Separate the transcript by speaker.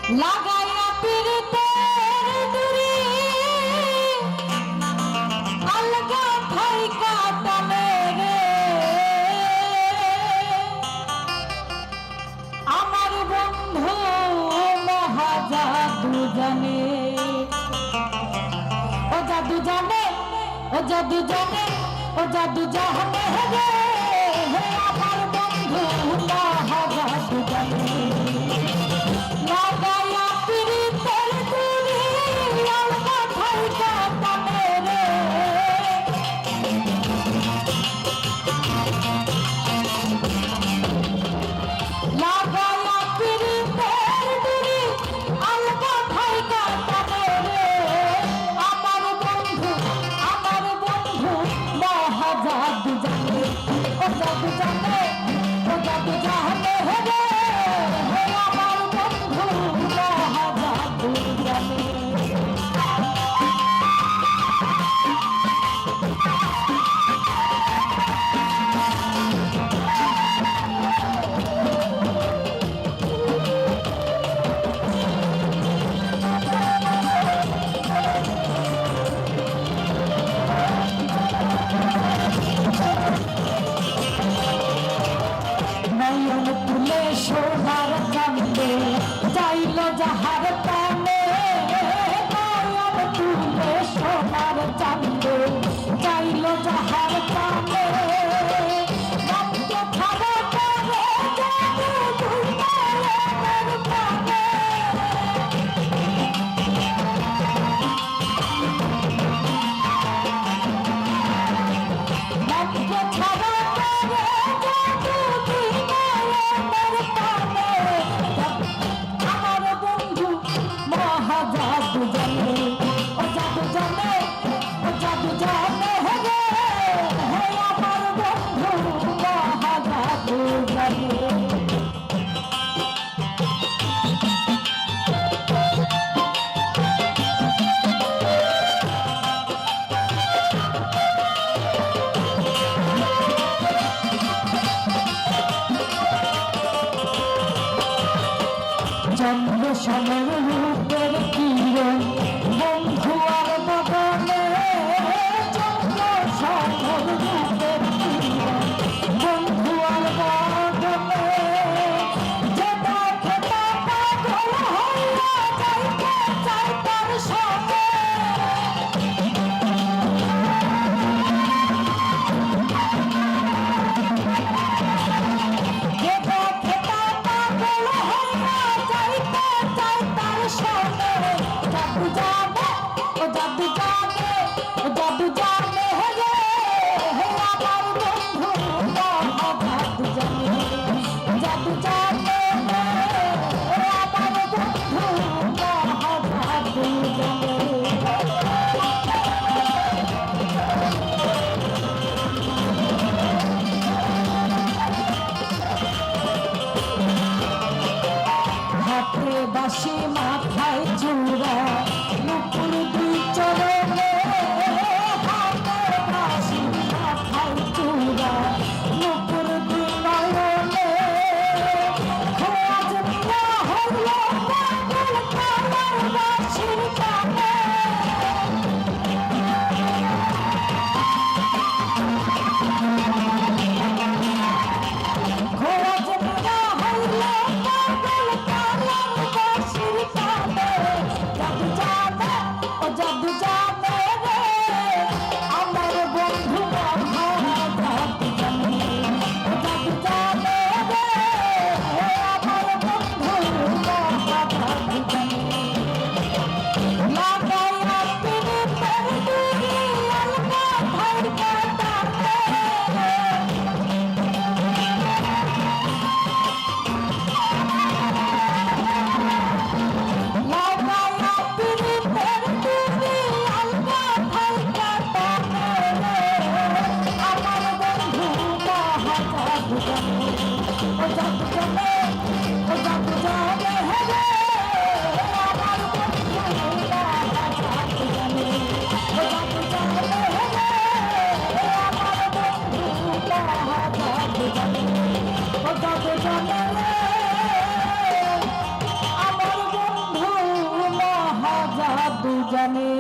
Speaker 1: লাগাইয়া পিরিতের ডুরি আলগা থাইকা টানে রে আমার বন্ধু মহাজাদু জানে ও জাদু জানে ও জাদু জানে ও জাদু জানে রে আমার বন্ধু মহাজাদু জানে লাগাইয়া পিরিতের ডুরি আলগা থাইকা টানে রে লাগাইয়া পিরিতের ডুরি আলগা থাইকা টানে রে আমার বন্ধু মহাজাদু জানে ও জাদু জানে ও জাদু জানে রে আমার বন্ধু মহাজাদু জানে নয়ন তুলে সোনার চাঁদে চাইল যাহার প্রাণে নয়ন তুলে সোনার চাঁদে চাইল যাহার প্রাণে রক্ত খাওয়া করে জাদু দুনিয়ার প্রাণে রক্ত খাওয়া করে জাদু আমার বন্ধু মহাজাদু জানে ও জাদু জানে ও জাদু জানে হে আমার বন্ধু মহাজাদু জানে চন্দ্র সমর রূপের কিরণ বন্ধু আর বদনে চন্দ্র সমর রূপের কিরণ বন্ধু আর বদনে যে দেখে তা পাগল হইয়া যাইতে চাই তার সঙ্গে যে দেখে তা পাগল হইয়া যাইতে চাই তার সঙ্গে জাদু জানে ও জাদু জানে ও জাদু জানে রে আমার বন্ধু মহাজাদু জানে জাদু জানে রে আমার বন্ধু মহাজাদু জানে হাতে বাসি মাথায় চূড়া নুপুর দুই চরণে হাতে বাসি মাথায় চূড়া নুপুর দুই নয়নে খোঁজ নিয়া হইল পাগল কালার বাসির টানে খোঁজ নিয়া হইল পাগল কালার বাসির টানে জাদু জানে ও জাদু জানে রে আমার বন্ধু মহাজাদু জানে ও জাদু জানে রে আমার বন্ধু মহাজাদু জানে লাগাইয়া পিরিতের ডুরি আলগা থাইকা টানে লাগাইয়া পিরিতের ডুরি আলগা থাইকা টানে আমার বন্ধু মহাজাদু জানে ও জাদু জানে ও জাদু জানে রে আমার বন্ধু মহাজাদু জানে ও জাদু জানে রে আমার বন্ধু মহাজাদু জানে ও জাদু জানে রে আমার বন্ধু জানে